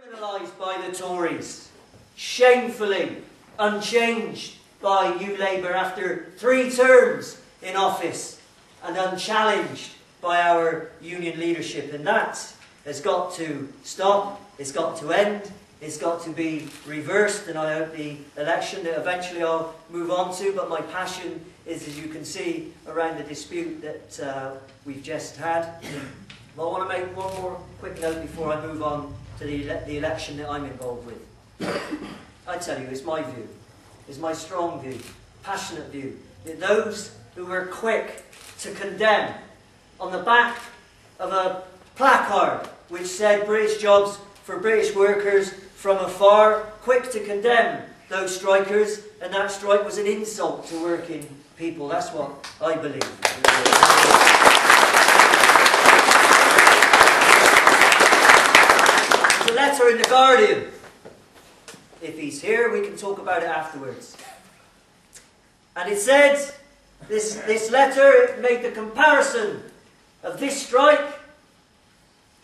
Criminalised by the Tories, shamefully unchanged by you Labour after 3 terms in office and unchallenged by our union leadership, and that has got to stop, it's got to end, it's got to be reversed, and I hope the election that eventually I'll move on to, but my passion is, as you can see, around the dispute that we've just had. But I want to make one more quick note before I move on to the election that I'm involved with. I tell you, it's my view, it's my strong view, passionate view, that those who were quick to condemn on the back of a placard which said British jobs for British workers from afar, quick to condemn those strikers, and that strike was an insult to working people. That's what I believe. There's a letter in the Guardian. If he's here, we can talk about it afterwards. And it said, this letter made the comparison of this strike,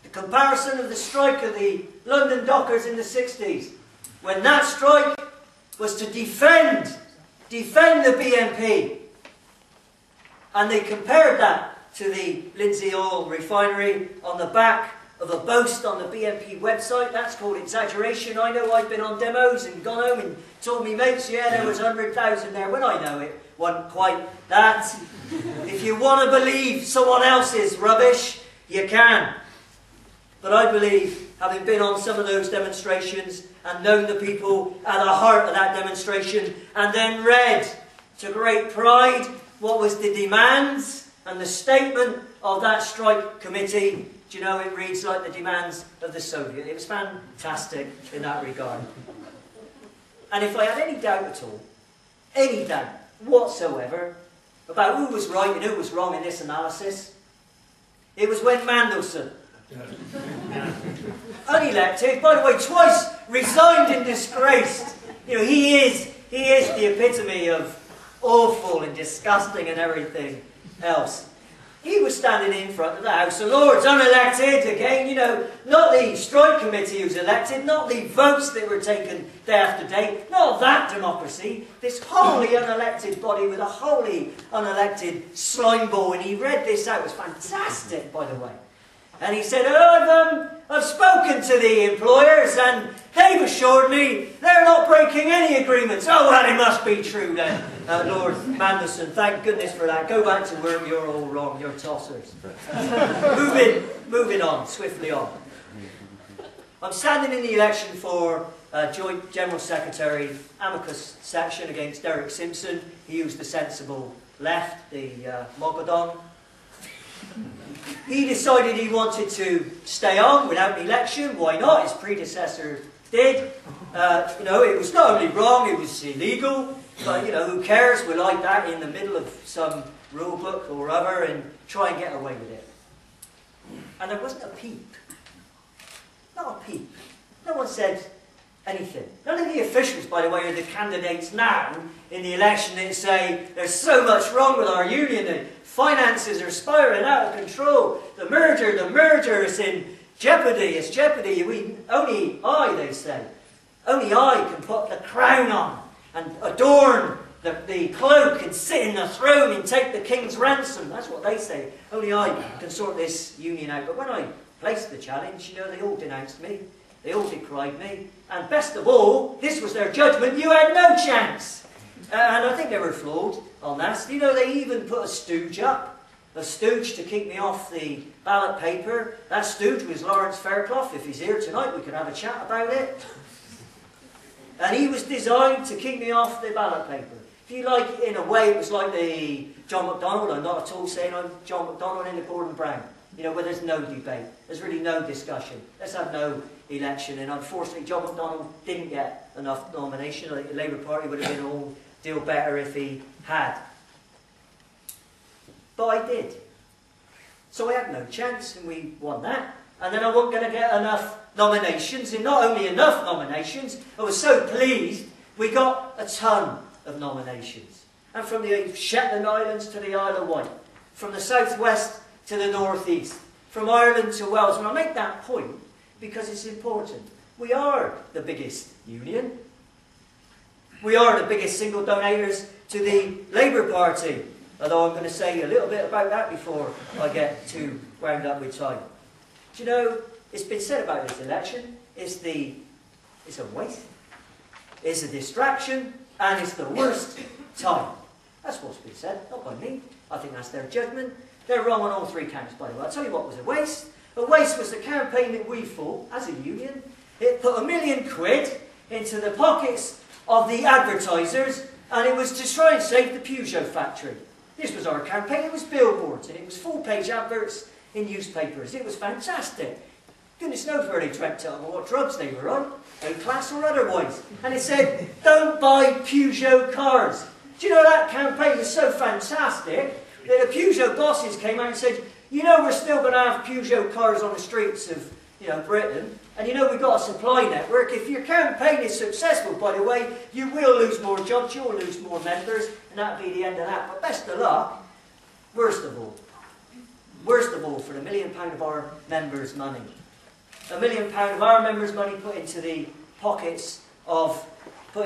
the comparison of the strike of the London dockers in the 60s, when that strike was to defend the BNP. And they compared that to the Lindsey Oil Refinery on the back of a boast on the BNP website. That's called exaggeration. I know I've been on demos and gone home and told me mates, yeah, there was 100,000 there, when I know it wasn't quite that. If you want to believe someone else's rubbish, you can. But I believe, having been on some of those demonstrations and known the people at the heart of that demonstration, and then read to great pride what was the demands and the statement of that strike committee, do you know, it reads like the demands of the Soviet. It was fantastic in that regard. And if I had any doubt at all, any doubt whatsoever, about who was right and who was wrong in this analysis, it was when Mandelson, unelected, by the way, twice resigned in disgrace. You know, he is the epitome of awful and disgusting and everything else. He was standing in front of the House of Lords, unelected again, you know, not the strike committee who's elected, not the votes that were taken day after day, not that democracy, this wholly unelected body with a wholly unelected slimeball, and he read this out. It was fantastic, by the way. And he said, oh, I've spoken to the employers and they've assured me they're not breaking any agreements. Oh, well, it must be true then, Lord Mandelson. Thank goodness for that. Go back to work, you're all wrong, you're tossers. moving on, swiftly on. I'm standing in the election for Joint General Secretary, Amicus section against Derek Simpson. He used the sensible left, the Mogodon. He decided he wanted to stay on without an election. Why not? His predecessor did. You know, it was not only wrong, it was illegal. But, you know, who cares? We're like that in the middle of some rule book or other and try and get away with it. And there wasn't a peep. Not a peep. No one said anything. None of the officials, by the way, are the candidates now in the election that say there's so much wrong with our union, the finances are spiralling out of control, the merger is in jeopardy, it's jeopardy. Only I, they say, only I can put the crown on and adorn the cloak and sit in the throne and take the king's ransom. That's what they say. Only I can sort this union out. But when I placed the challenge, you know, they all denounced me. They all decried me. And best of all, this was their judgment, you had no chance. And I think they were flawed on that. You know, they even put a stooge up. A stooge to keep me off the ballot paper. That stooge was Lawrence Fairclough. If he's here tonight, we can have a chat about it. And he was designed to keep me off the ballot paper. If you like, in a way, it was like the John McDonnell. I'm not at all saying I'm John McDonnell in the Gordon Brown. You know, where there's no debate. There's really no discussion. Let's have no election. And unfortunately, John McDonnell didn't get enough nomination. The Labour Party would have been all deal better if he had. But I did. So I had no chance, and we won that. And then I wasn't going to get enough nominations, and not only enough nominations, I was so pleased we got a ton of nominations. And from the Shetland Islands to the Isle of Wight, from the southwest to the northeast, from Ireland to Wales. And I make that point because it's important. We are the biggest union. We are the biggest single donors to the Labour Party. Although I'm going to say a little bit about that before I get too wound up with time. Do you know, it's been said about this election, it's a waste, it's a distraction, and it's the worst time. That's what's been said, not by me. I think that's their judgment. They're wrong on all three counts, by the way. I'll tell you what was a waste. A waste was the campaign that we fought as a union. It put £1 million into the pockets of the advertisers, and it was to try and save the Peugeot factory. This was our campaign. It was billboards, and it was full-page adverts in newspapers. It was fantastic. Goodness knows where they dreamt of or what drugs they were on, A-class or otherwise. And it said, don't buy Peugeot cars. Do you know that campaign was so fantastic that the Peugeot bosses came out and said, you know we're still going to have Peugeot cars on the streets of Britain, and you know we've got a supply network. If your campaign is successful, by the way, you will lose more jobs, you'll lose more members, and that'll be the end of that. But best of luck, worst of all, for the £1 million of our members' money. £1 million of our members' money put into the pockets of the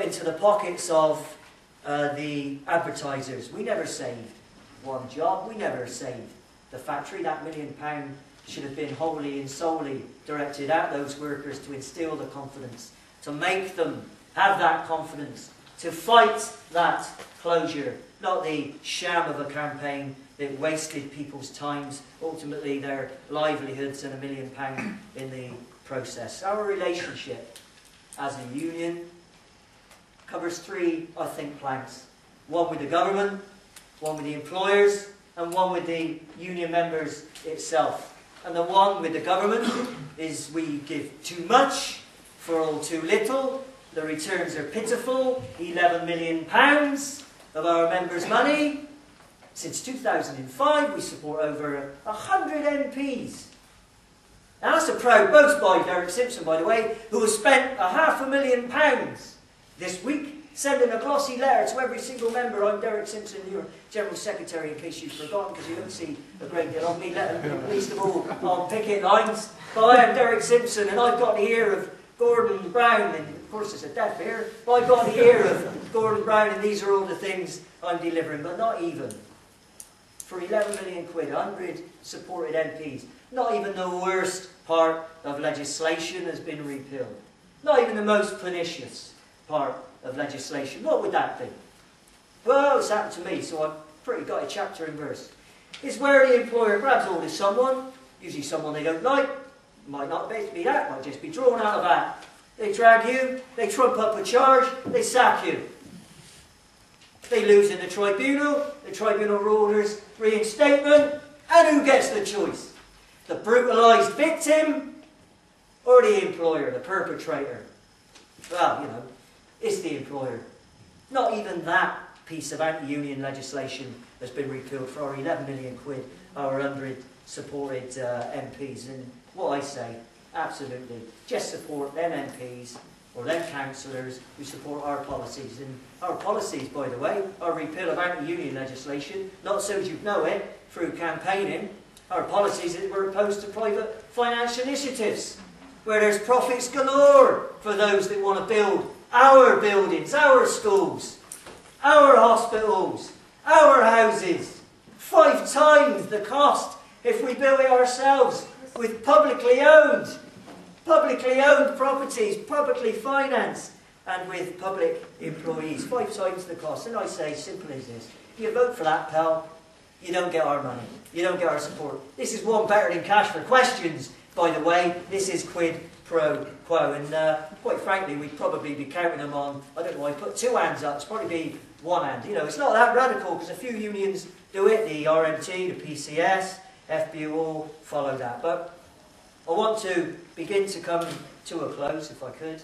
advertisers. We never saved one job. We never saved the factory. That £1 million should have been wholly and solely directed at those workers to instill the confidence, to make them have that confidence, to fight that closure, not the sham of a campaign that wasted people's times, ultimately their livelihoods, and £1 million in the process. Our relationship as a union covers three, I think, planks. One with the government, one with the employers, and one with the union members itself. And the one with the government is we give too much for all too little. The returns are pitiful. £11 million of our members' money. Since 2005, we support over 100 MPs. Now that's a proud boast by Derek Simpson, by the way, who has spent £500,000 this week sending a glossy letter to every single member. I'm Derek Simpson, your General Secretary, in case you've forgotten, because you don't see a great deal of me, least of all on picket lines. But I am Derek Simpson, and I've got the ear of Gordon Brown, and of course it's a deaf ear, but I've got the ear of Gordon Brown, and these are all the things I'm delivering, but not even. For £11 million, 100 supported MPs, not even the worst part of legislation has been repealed. Not even the most pernicious part of legislation. What would that be? Well, it's happened to me, so I've pretty got a chapter and verse. It's where the employer grabs hold of someone, usually someone they don't like, might not be that, might just be drawn out of that. They drag you, they trump up a charge, they sack you. They lose in the tribunal orders reinstatement, and who gets the choice? The brutalised victim or the employer, the perpetrator? Well, it's the employer. Not even that piece of anti-union legislation has been repealed for our £11 million, our 100 supported MPs. And what I say, absolutely, just support them MPs or them councillors who support our policies. And our policies, by the way, are repeal of anti-union legislation, not so as you know it, through campaigning. Our policies that we're opposed to private financial initiatives, where there's profits galore for those that want to build our buildings, our schools, our hospitals, our houses. 5 times the cost if we build it ourselves with publicly owned properties, publicly financed, and with public employees. 5 times the cost. And I say, simple as this. You vote for that, pal, you don't get our money. You don't get our support. This is one better than cash for questions, by the way. This is quid pro quo. And quite frankly, we'd probably be counting them on, I don't know, I put 2 hands up, it's probably be 1 hand. It's not that radical, because a few unions do it. The RMT, the PCS, FBU all follow that. But I want to begin to come to a close, if I could.